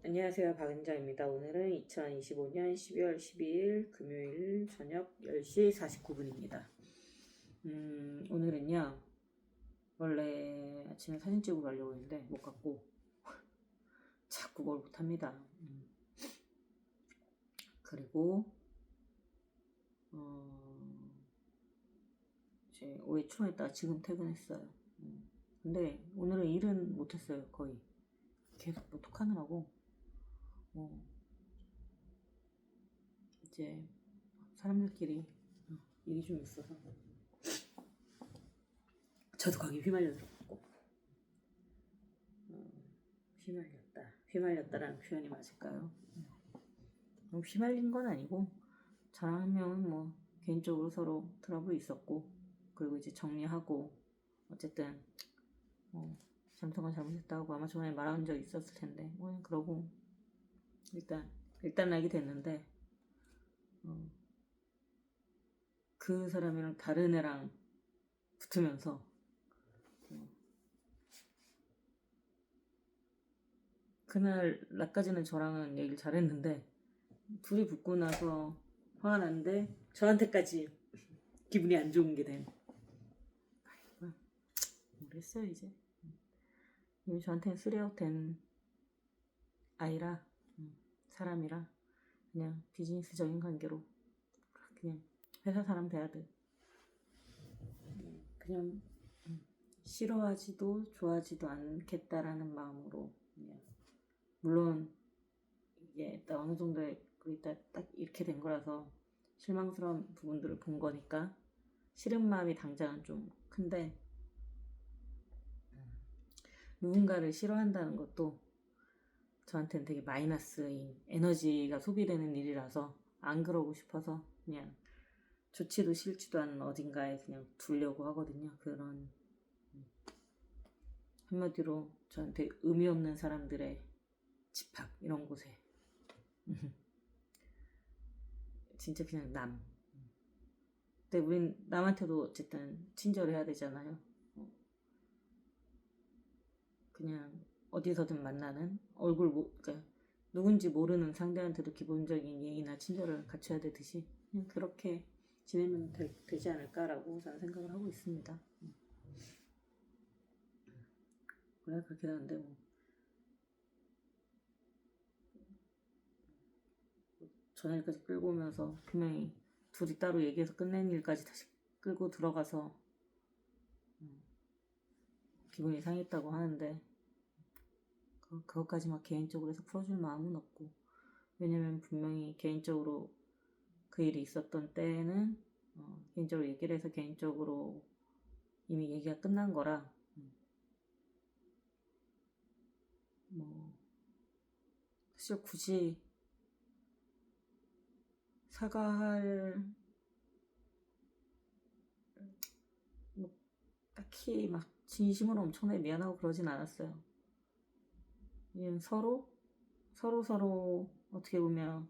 안녕하세요. 박은자입니다. 오늘은 2025년 12월 12일 금요일 저녁 10시 49분입니다. 오늘은요, 원래 아침에 사진 찍고 가려고 했는데 못 갔고, 자꾸 뭘 못합니다. 그리고, 이제 오후에 출근했다가 지금 퇴근했어요. 근데 오늘은 일은 못했어요, 거의. 계속 뭐 톡하느라고. 이제 사람들끼리 일이 좀 있어서 저도 거기 휘말려 들었고 휘말렸다라는 표현이 맞을까요? 휘말린 건 아니고 저랑 한 명은 뭐 개인적으로 서로 트러블이 있었고, 그리고 이제 정리하고 어쨌든 잘못한 건 잘못했다고 아마 전에 말한 적 있었을 텐데 그러고 일단 알게 됐는데 그 사람이랑 다른 애랑 붙으면서 그날 낮까지는 저랑은 얘기를 잘했는데 둘이 붙고 나서 화가 났는데 저한테까지 기분이 안 좋은 게 된. 모르겠어요. 이제 이미 저한테는 쓰레아웃 된 아이라, 사람이라 그냥 비즈니스적인 관계로 그냥 회사 사람 대하듯 그냥 싫어하지도 좋아하지도 않겠다라는 마음으로 그냥, 물론 이게 딱 어느 정도의 딱 이렇게 된 거라서 실망스러운 부분들을 본 거니까 싫은 마음이 당장은 좀 큰데, 누군가를 싫어한다는 것도 저한테는 되게 마이너스인 에너지가 소비되는 일이라서 안 그러고 싶어서 그냥 좋지도 싫지도 않은 어딘가에 그냥 두려고 하거든요. 그런, 한마디로 저한테 의미 없는 사람들의 집합, 이런 곳에 진짜 그냥 남. 근데 우린 남한테도 어쨌든 친절해야 되잖아요. 그냥 어디서든 만나는 그러니까 누군지 모르는 상대한테도 기본적인 예의나 친절을 갖춰야 되듯이 그냥 그렇게 지내면 되지 않을까라고 저는 생각을 하고 있습니다. 그래, 그렇게 되는데 전일까지 끌고 오면서 분명히 둘이 따로 얘기해서 끝낸 일까지 다시 끌고 들어가서 기분이 상했다고 하는데 그것까지 막 개인적으로 해서 풀어줄 마음은 없고, 왜냐면 분명히 개인적으로 그 일이 있었던 때에는 개인적으로 얘기를 해서 개인적으로 이미 얘기가 끝난 거라 사실 굳이 사과할 딱히 막 진심으로 엄청나게 미안하고 그러진 않았어요. 왜냐면 서로 어떻게 보면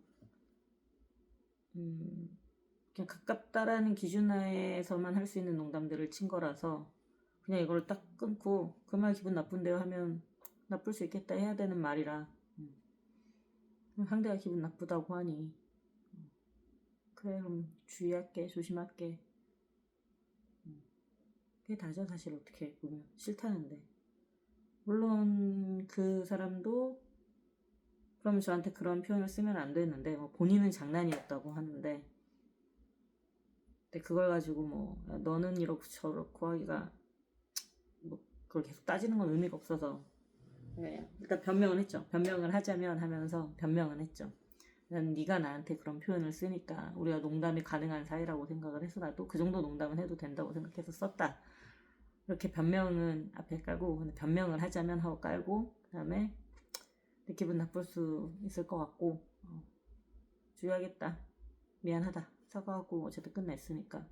그냥 가깝다라는 기준 하에서만 할 수 있는 농담들을 친 거라서 그냥 이걸 딱 끊고 그 말 기분 나쁜데요 하면 나쁠 수 있겠다 해야 되는 말이라, 상대가 기분 나쁘다고 하니 그래 그럼 주의할게, 조심할게, 그게 다죠. 사실 어떻게 보면 싫다는데, 물론 그 사람도 그럼 저한테 그런 표현을 쓰면 안 되는데 본인은 장난이었다고 하는데, 근데 그걸 가지고 너는 이렇고 저렇고 하기가 그걸 계속 따지는 건 의미가 없어서 일단 변명을 했죠. 변명을 하자면 하면서 변명은 했죠. 난 네가 나한테 그런 표현을 쓰니까 우리가 농담이 가능한 사이라고 생각을 해서라도 그 정도 농담은 해도 된다고 생각해서 썼다, 이렇게 변명은 앞에 깔고, 근데 변명을 하자면 하고 깔고, 그 다음에 기분 나쁠 수 있을 것 같고 주의하겠다, 미안하다, 사과하고 어쨌든 끝냈으니까.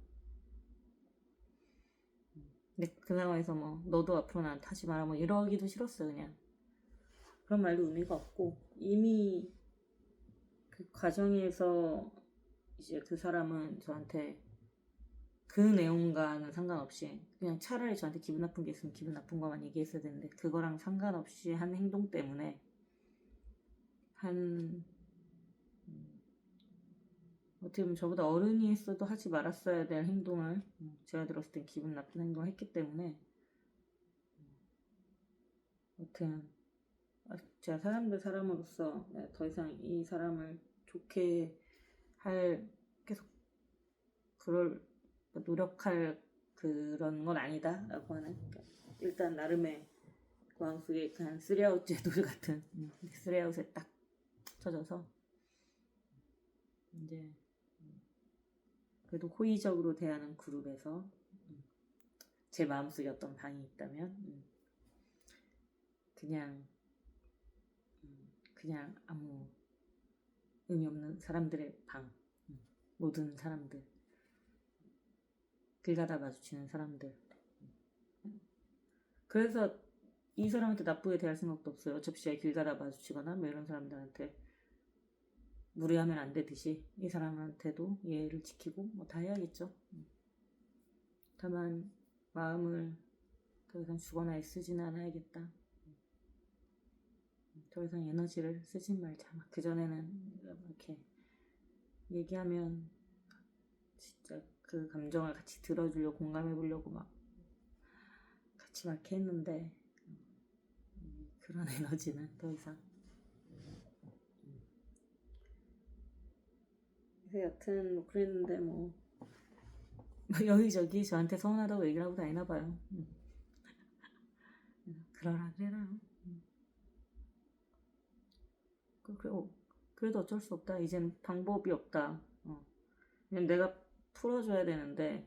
근데 그 상황에서 너도 앞으로 나한테 하지 마라 이러기도 싫었어. 그냥 그런 말도 의미가 없고, 이미 그 과정에서 이제 그 사람은 저한테 그 내용과는 상관없이 그냥 차라리 저한테 기분 나쁜 게 있으면 기분 나쁜 것만 얘기했어야 되는데 그거랑 상관없이 한 행동 때문에 한 어떻게 보면 저보다 어른이 했어도 하지 말았어야 될 행동을 제가 들었을 땐 기분 나쁜 행동을 했기 때문에 아무튼 제가 사람으로서 더 이상 이 사람을 좋게 할 계속 그럴 노력할 그런 건 아니다 라고 하는 그러니까 일단 나름의 마음속에 그냥 쓰리아웃 제도 같은 쓰리아웃에 딱 쳐져서 이제 그래도 호의적으로 대하는 그룹에서 제 마음속에 어떤 방이 있다면 그냥 아무 의미 없는 사람들의 방, 모든 사람들, 길 가다 마주치는 사람들. 그래서 이 사람한테 나쁘게 대할 생각도 없어요. 어차피 제가 길 가다 마주치거나 뭐 이런 사람들한테 무례하면 안 되듯이 이 사람한테도 예의를 지키고 뭐 다 해야겠죠. 다만 마음을 더 이상 주거나 애쓰지는 않아야겠다. 더 이상 에너지를 쓰진 말자. 그전에는 이렇게 얘기하면 진짜 그 감정을 같이 들어주려고 공감해보려고 막 같이 막 이렇게 했는데 그런 에너지는 더 이상. 그래서 여튼 뭐 그랬는데 뭐 여기저기 저한테 서운하다고 얘기를 하고 다니나봐요. 그러라 그래라. 그래도 어쩔 수 없다. 이젠 방법이 없다. 그냥 내가 풀어줘야 되는데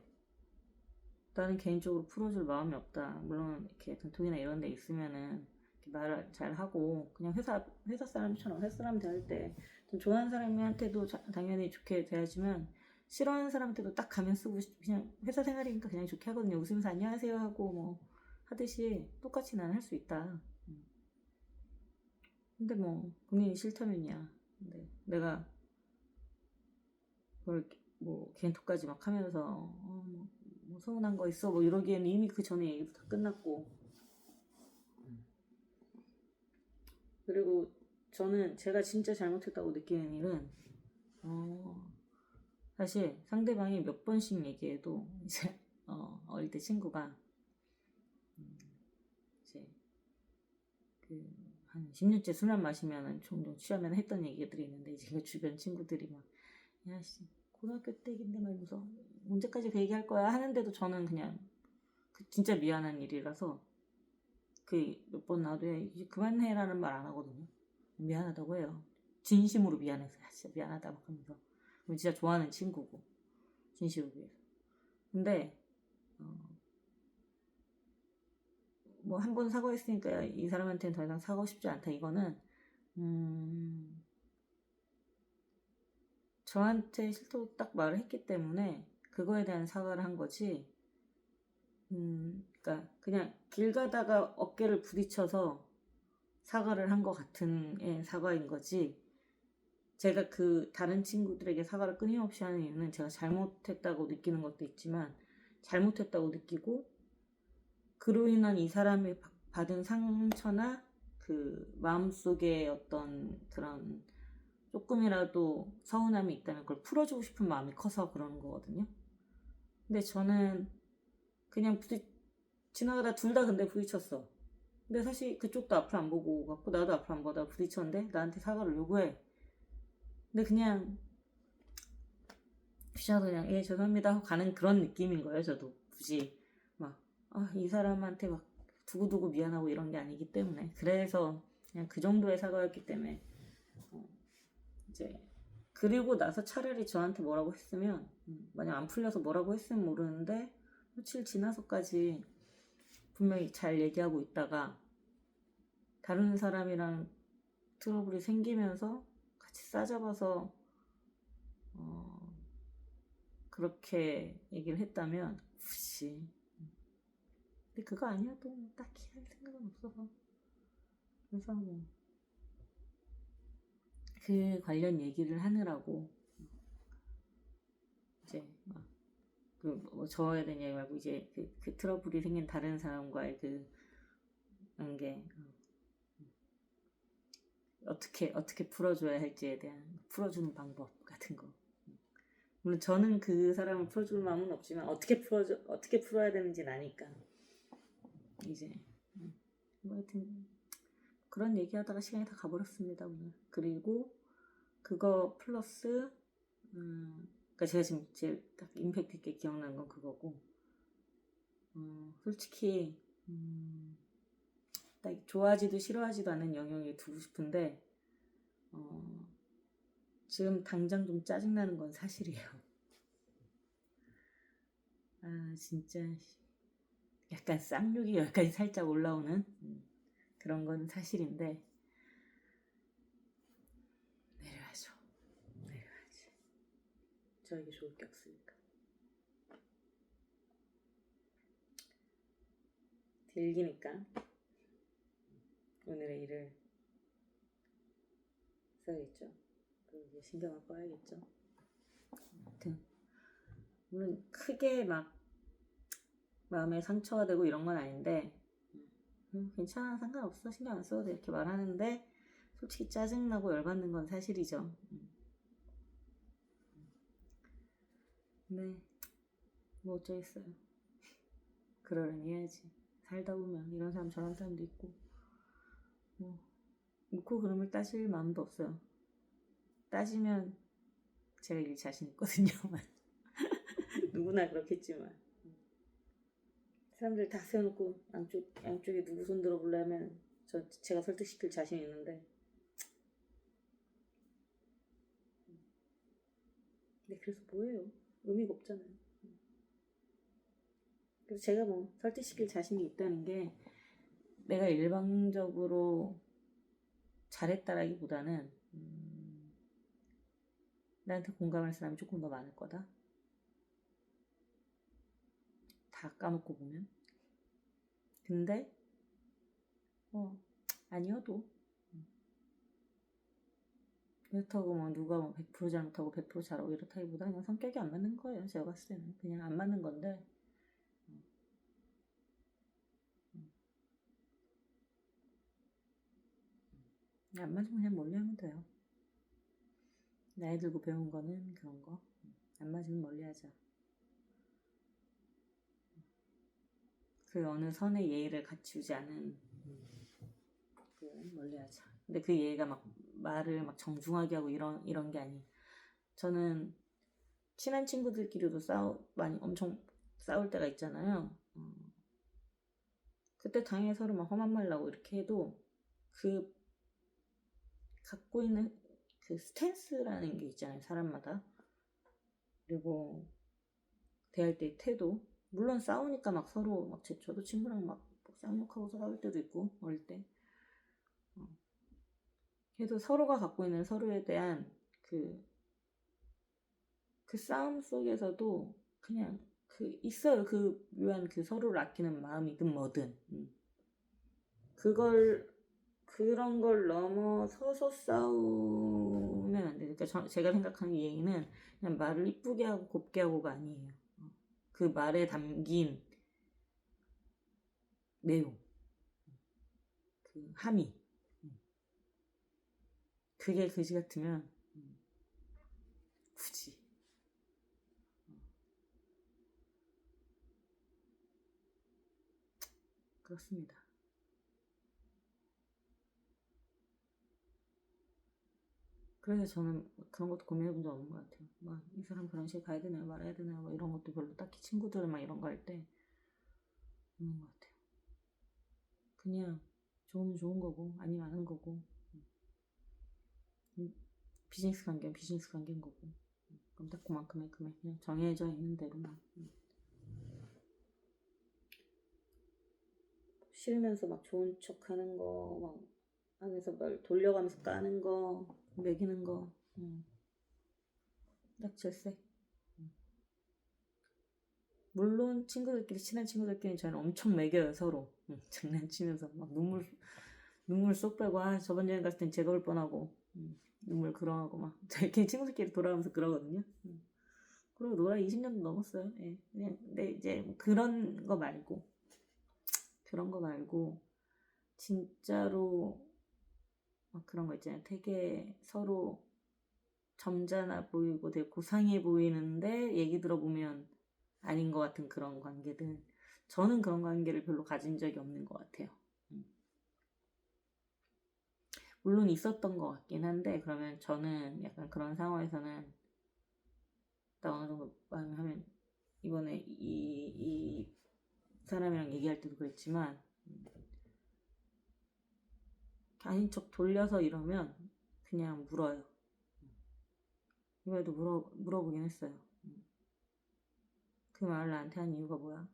나는 개인적으로 풀어줄 마음이 없다. 물론 이렇게 단톡이나 이런 데 있으면은 말을 잘 하고 그냥 회사 사람처럼 회사 사람 대할 때 좋아하는 사람한테도 당연히 좋게 대하지만 싫어하는 사람한테도 딱 가면 쓰고 그냥 회사 생활이니까 그냥 좋게 하거든요. 웃으면서 안녕하세요 하고 뭐 하듯이 똑같이 나는 할 수 있다. 근데 뭐 본인이 싫다면이야. 근데 내가 그걸 뭐 개인톡까지 막 하면서 뭐 서운한 거 있어 뭐 이러기에는 이미 그 전에 얘기도 다 끝났고. 그리고 저는 제가 진짜 잘못했다고 느끼는 일은 사실 상대방이 몇 번씩 얘기해도 이제 어릴 때 친구가 이제 한 10년째 술만 마시면은 종종 취하면 했던 얘기들이 있는데 이제 그 주변 친구들이 막 야씨 고등학교 때 얘긴데 말면서 언제까지 그 얘기할 거야 하는데도 저는 그냥 진짜 미안한 일이라서 몇 번 나도 이제 그만해라는 말 안 하거든요. 미안하다고 해요. 진심으로 미안해서 진짜 미안하다 막 하면서 진짜 좋아하는 친구고 진심으로 위해서. 근데 뭐 한 번 사과했으니까 이 사람한테는 더 이상 사과하고 싶지 않다. 이거는 저한테 싫다고 딱 말을 했기 때문에 그거에 대한 사과를 한 거지. 그러니까 그냥 길 가다가 어깨를 부딪혀서 사과를 한 것 같은 사과인 거지. 제가 그 다른 친구들에게 사과를 끊임없이 하는 이유는 제가 잘못했다고 느끼는 것도 있지만 잘못했다고 느끼고 그로 인한 이 사람이 받은 상처나 그 마음속에 어떤 그런 조금이라도 서운함이 있다면 그걸 풀어주고 싶은 마음이 커서 그러는 거거든요. 근데 저는 그냥 지나가다 둘 다 근데 부딪혔어. 근데 사실 그쪽도 앞을 안 보고 갔고 나도 앞을 안 보다가 부딪혔는데 나한테 사과를 요구해. 근데 그냥 귀찮아서 그냥 예 죄송합니다 하고 가는 그런 느낌인 거예요. 저도 굳이 막 이 사람한테 막 두고두고 미안하고 이런 게 아니기 때문에 그래서 그냥 그 정도의 사과였기 때문에 이제 그리고 나서 차라리 저한테 뭐라고 했으면 만약 안 풀려서 뭐라고 했으면 모르는데 며칠 지나서까지 분명히 잘 얘기하고 있다가 다른 사람이랑 트러블이 생기면서 같이 싸잡아서 그렇게 얘기를 했다면 굳이 근데 그거 아니어도 딱히 할 생각은 없어서 그래서 뭐 그 관련 얘기를 하느라고 이제 막 뭐 저에 대한 얘기 말고 이제 그 트러블이 생긴 다른 사람과의 그 관계 어떻게 풀어줘야 할지에 대한 풀어주는 방법 같은 거. 물론 저는 그 사람을 풀어줄 마음은 없지만 어떻게 풀어야 되는지는 아니까 이제 뭐 하여튼 그런 얘기하다가 시간이 다 가버렸습니다 오늘. 그리고 그거 플러스 그러니까 제가 지금 제일 딱 임팩트 있게 기억나는 건 그거고 솔직히 딱 좋아하지도 싫어하지도 않는 영역에 두고 싶은데 지금 당장 좀 짜증나는 건 사실이에요. 아 진짜 약간 쌍욕이 여기까지 살짝 올라오는 그런 건 사실인데 내려야죠. 내려야지. 저에게 좋을 게 없으니까. 딜기니까 오늘의 일을 써야겠죠. 그리고 신경을 꺼야겠죠. 아무튼 물론 크게 막 마음에 상처가 되고 이런 건 아닌데 괜찮아 상관없어 신경 안 써도 돼 이렇게 말하는데 솔직히 짜증나고 열받는 건 사실이죠. 네, 뭐 어쩌겠어요. 그러려니 해야지. 살다 보면 이런 사람 저런 사람도 있고 뭐 묻고 그름을 따질 마음도 없어요. 따지면 제가 이길 자신 있거든요. 누구나 그렇겠지만 사람들 다 세워놓고 양쪽에 누구 손 들어보려면 제가 설득시킬 자신 있는데 근데 그래서 뭐예요? 의미가 없잖아요. 그래서 제가 뭐 설득시킬 자신이 있다는 게 내가 일방적으로 잘했다라기보다는 나한테 공감할 사람이 조금 더 많을 거다. 다 까놓고 보면. 근데 아니어도 그렇다고 뭐 누가 뭐 100% 잘못하고 100% 잘하고 이렇다기보다 그냥 성격이 안 맞는 거예요. 제가 봤을 때는 그냥 안 맞는 건데 안 맞으면 그냥 멀리하면 돼요. 나이 들고 배운 거는 그런 거. 안 맞으면 멀리하자. 그 어느 선의 예의를 갖추지 않은 그 멀리하자. 근데 그 예의가 막 말을 막 정중하게 하고 이런 게 아니에요. 저는 친한 친구들끼리도 많이 엄청 싸울 때가 있잖아요. 그때 당연히 서로 막 험한 말 나고 이렇게 해도 그 갖고 있는 그 스탠스라는 게 있잖아요. 사람마다. 그리고 대할 때의 태도. 물론 싸우니까 막 서로 막 저도 친구랑 막 쌍욕하고 싸울 때도 있고 어릴 때. 그래도 서로가 갖고 있는 서로에 대한 그 싸움 속에서도 그냥 있어요. 그 묘한 그 서로를 아끼는 마음이든 뭐든. 그런 걸 넘어서서 싸우면 안 돼. 그러니까 제가 생각하는 예의는 그냥 말을 이쁘게 하고 곱게 하고가 아니에요. 그 말에 담긴 내용, 그 함의. 그게 그지 같으면 굳이 그렇습니다. 그래서 저는 그런 것도 고민해 본 적 없는 것 같아요. 막 이 사람 그런 식으로 가야 되나 말아야 되나 뭐 이런 것도 별로 딱히 친구들 막 이런 거 할 때 없는 것 같아요. 그냥 좋으면 좋은 거고 아니면 안 하는 거고 비즈니스 관계는 비즈니스 관계인 거고 그럼 딱 그만큼의 금액 그냥 정해져 있는 대로만 싫으면서 막 좋은 척 하는 거 막 안에서 말 돌려가면서 까는 거 매기는 거 딱 질색. 물론 친한 친구들끼리 저는 엄청 매겨요 서로. 장난치면서 막 눈물 쏙 빼고 저번 여행 갔을 땐 제가 올 뻔하고 눈물 그러하고 막 저희 친구들끼리 돌아가면서 그러거든요. 그리고 노라 20년도 넘었어요. 예. 그냥 근데 이제 그런 거 말고 진짜로 막 그런 거 있잖아요. 되게 서로 점잖아 보이고 되게 고상해 보이는데 얘기 들어보면 아닌 것 같은 그런 관계들. 저는 그런 관계를 별로 가진 적이 없는 것 같아요. 물론 있었던 것 같긴 한데, 그러면 저는 약간 그런 상황에서는 딱 어느 정도 하면, 이번에 이 사람이랑 얘기할 때도 그랬지만, 아닌 척 돌려서 이러면 그냥 물어요. 이번에도 물어보긴 했어요. 그 말을 나한테 한 이유가 뭐야?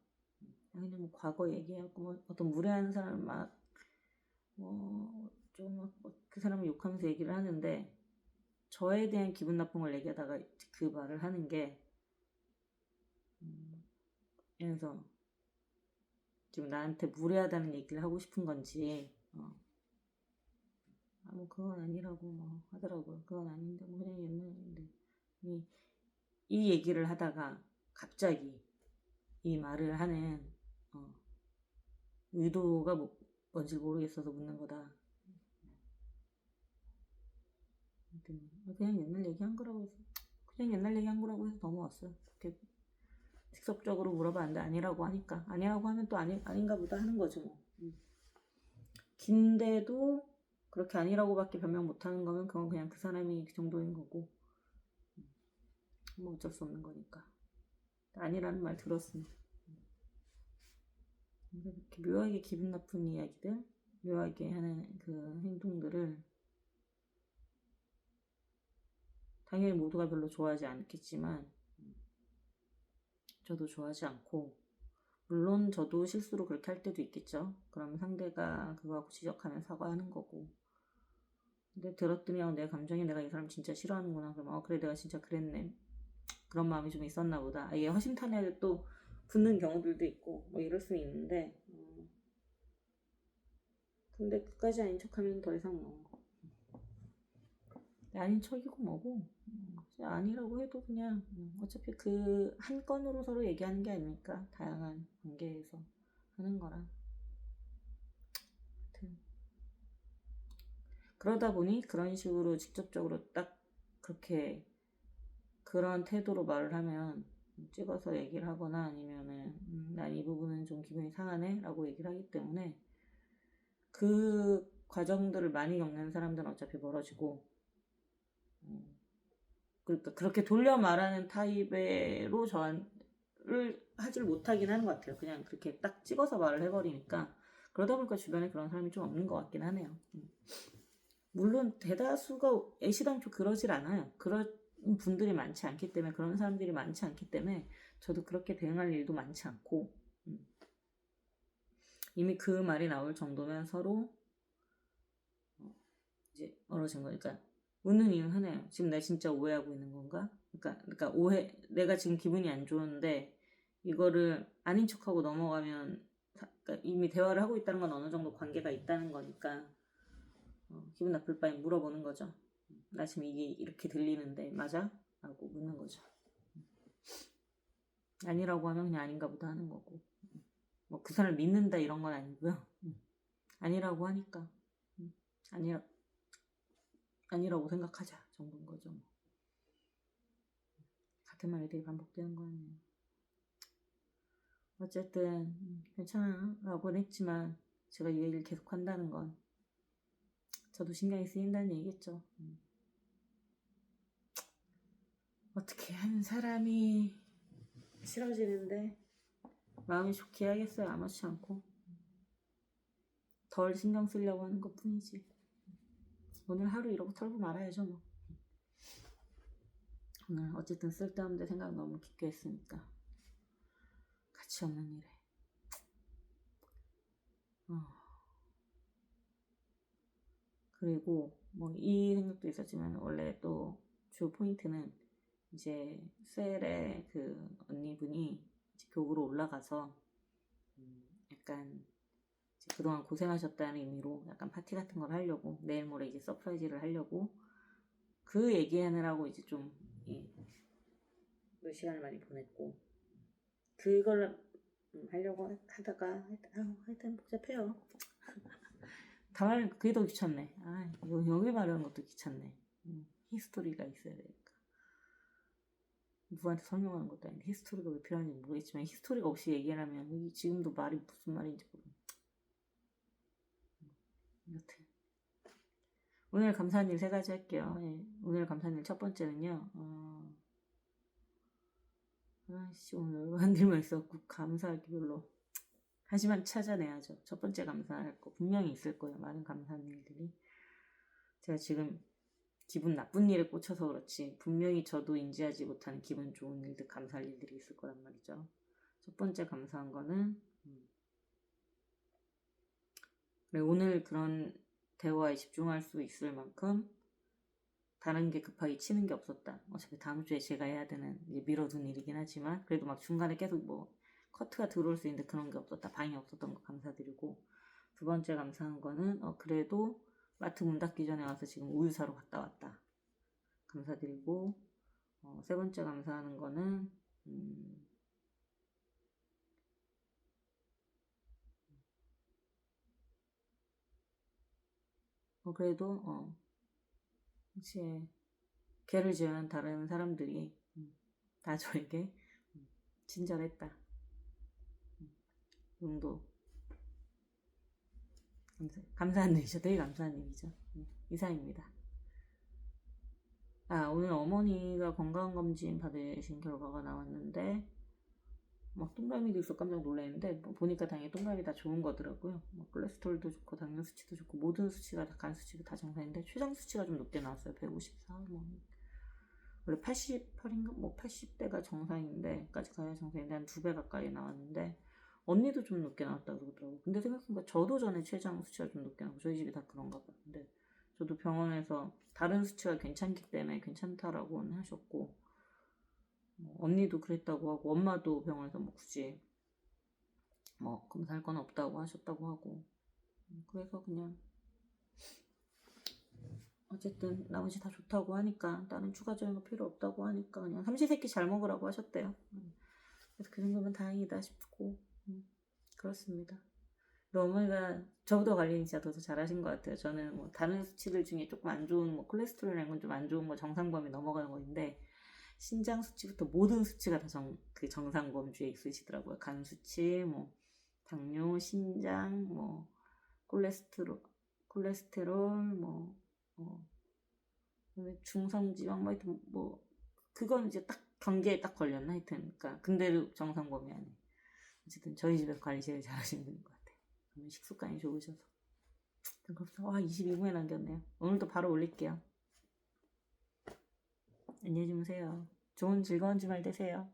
그냥 뭐 과거 얘기하고, 뭐 어떤 무례한 사람 막, 그 사람을 욕하면서 얘기를 하는데, 저에 대한 기분 나쁜 걸 얘기하다가 그 말을 하는 게, 그래서 지금 나한테 무례하다는 얘기를 하고 싶은 건지, 뭐 그건 아니라고 뭐 하더라고요. 그건 아닌데 뭐 그냥 옛날인데 이 얘기를 하다가 갑자기 이 말을 하는 의도가 뭔지 모르겠어서 묻는 거다. 그냥 옛날 얘기한 거라고 해서 넘어왔어요. 그렇게 직접적으로 물어봤는데 아니라고 하니까 아니라고 하면 또 아닌가 보다 하는 거죠 뭐. 긴데도 그렇게 아니라고밖에 변명 못하는 거면 그건 그냥 그 사람이 그 정도인 거고 뭐 어쩔 수 없는 거니까. 아니라는 말 들었으니 이렇게 묘하게 기분 나쁜 이야기들, 묘하게 하는 그 행동들을 당연히 모두가 별로 좋아하지 않겠지만 저도 좋아하지 않고, 물론 저도 실수로 그렇게 할 때도 있겠죠. 그러면 상대가 그거하고 지적하면 사과하는 거고, 근데 들었더니 내 감정이 내가 이 사람 진짜 싫어하는구나. 그럼 그래 내가 진짜 그랬네. 그런 마음이 좀 있었나 보다. 이게 허심탄회하게 또 붙는 경우들도 있고 뭐 이럴 수 있는데, 근데 끝까지 아닌 척하면 더 이상 아닌 척이고 뭐고, 아니라고 해도 그냥 어차피 그 한 건으로 서로 얘기하는 게 아니니까 다양한 관계에서 하는 거라. 그러다 보니 그런 식으로 직접적으로 딱 그렇게 그런 태도로 말을 하면 찍어서 얘기를 하거나 아니면은 난 이 부분은 좀 기분이 상하네 라고 얘기를 하기 때문에 그 과정들을 많이 겪는 사람들은 어차피 멀어지고, 그러니까 그렇게 돌려 말하는 타입으로 저를 하질 못하긴 하는 것 같아요. 그냥 그렇게 딱 찍어서 말을 해버리니까. 그러다 보니까 주변에 그런 사람이 좀 없는 것 같긴 하네요. 물론 대다수가 애시당초 그러질 않아요. 그런 분들이 많지 않기 때문에, 그런 사람들이 많지 않기 때문에 저도 그렇게 대응할 일도 많지 않고, 이미 그 말이 나올 정도면 서로 이제 멀어진 거니까. 웃는 이유는 하나예요. 지금 나 진짜 오해하고 있는 건가? 그러니까 내가 지금 기분이 안 좋은데 이거를 아닌 척하고 넘어가면, 그러니까 이미 대화를 하고 있다는 건 어느 정도 관계가 있다는 거니까 기분 나쁠 바에 물어보는 거죠. 나 지금 이게 이렇게 들리는데 맞아? 라고 묻는 거죠. 아니라고 하면 그냥 아닌가 보다 하는 거고, 뭐 그 사람을 믿는다 이런 건 아니고요. 아니라고 하니까 아니라고 생각하자 정도인 거죠. 같은 말이 되게 반복되는 거 아니에요. 어쨌든 괜찮아 라고는 했지만 제가 이 얘기를 계속 한다는 건 저도 신경이 쓰인다는 얘기겠죠. 어떻게 하는 사람이 싫어지는데 마음이 좋게 해야겠어요. 아무렇지 않고 덜 신경 쓰려고 하는 것 뿐이지. 오늘 하루 이러고 털고 말아야죠 뭐. 오늘 어쨌든 쓸데없는데 생각 너무 깊게 했으니까. 가치 없는 일에 그리고 뭐 이 생각도 있었지만 원래 또 주 포인트는 이제 셀의 그 언니분이 이제 교구로 올라가서 약간 이제 그동안 고생하셨다는 의미로 약간 파티 같은 걸 하려고, 내일 모레 이제 서프라이즈를 하려고 그 얘기하느라고 이제 좀 몇 시간을 많이 보냈고, 그걸 하려고 하다가 하여튼 복잡해요. 그게 더 귀찮네. 여기 말하는 것도 귀찮네. 히스토리가 있어야 되니까. 누구한테 설명하는 것도 아닌데 히스토리가 왜 필요한지 모르겠지만 히스토리가 없이 얘기를 하면 여기 지금도 말이 무슨 말인지 모르겠네. 여튼 오늘 감사한 일 3가지 할게요. 예. 오늘 감사한 일 첫 번째는요. 오늘 한 일만 있었고 감사할 게 별로. 하지만 찾아내야죠. 첫 번째 감사할 거 분명히 있을 거예요. 많은 감사한 일들이. 제가 지금 기분 나쁜 일에 꽂혀서 그렇지 분명히 저도 인지하지 못하는 기분 좋은 일들, 감사할 일들이 있을 거란 말이죠. 첫 번째 감사한 거는 오늘 그런 대화에 집중할 수 있을 만큼 다른 게 급하게 치는 게 없었다. 어차피 다음 주에 제가 해야 되는 미뤄둔 일이긴 하지만 그래도 막 중간에 계속 뭐 커트가 들어올 수 있는데 그런 게 없었다. 방해 없었던 거 감사드리고, 두 번째 감사한 거는 그래도 마트 문 닫기 전에 와서 지금 우유 사러 갔다 왔다. 감사드리고, 세 번째 감사하는 거는 그래도 이제 걔를 제외한 다른 사람들이 다 저에게 친절했다. 정도 감사한 일이죠. 되게 감사한 일이죠. 이상입니다. 오늘 어머니가 건강검진 받으신 결과가 나왔는데 막 동그라미도 있어 깜짝 놀랐는데 보니까 당연히 동그라미 다 좋은 거더라고요. 콜레스테롤도 좋고 당뇨 수치도 좋고 모든 수치가 간 수치가 다 정상인데 췌장 수치가 좀 높게 나왔어요. 154 원래 88인가 80대가 정상인데까지 가야 정상인데 한 2배 가까이 나왔는데 언니도 좀 높게 나왔다고 그러더라고요. 근데 생각해보니까 저도 전에 췌장 수치가 좀 높게 나고 저희 집이 다 그런가 봐요. 근데 저도 병원에서 다른 수치가 괜찮기 때문에 괜찮다라고는 하셨고 언니도 그랬다고 하고 엄마도 병원에서 굳이 검사할 건 없다고 하셨다고 하고 그래서 그냥 어쨌든 나머지 다 좋다고 하니까 다른 추가적인 거 필요 없다고 하니까 그냥 삼시세끼 잘 먹으라고 하셨대요. 그래서 그 정도면 다행이다 싶고 그렇습니다. 어머니가 저보다 관리는 진짜 더 잘하신 것 같아요. 저는 다른 수치들 중에 조금 안 좋은 콜레스테롤이라는 건 좀 안 좋은 거 정상 범위 넘어가는 거인데 신장 수치부터 모든 수치가 다 그 정상 범주에 있으시더라고요. 간 수치, 당뇨, 신장, 콜레스테롤, 중성지방, 하여튼 그건 이제 딱 경계에 딱 걸렸나 하여튼, 그러니까 근데도 정상 범위 안에. 어쨌든 저희 집에서 관리 제일 잘하시는 분인 것 같아요. 식습관이 좋으셔서. 그렇습니다. 22분에 남겼네요. 오늘도 바로 올릴게요. 안녕히 주무세요. 좋은 즐거운 주말 되세요.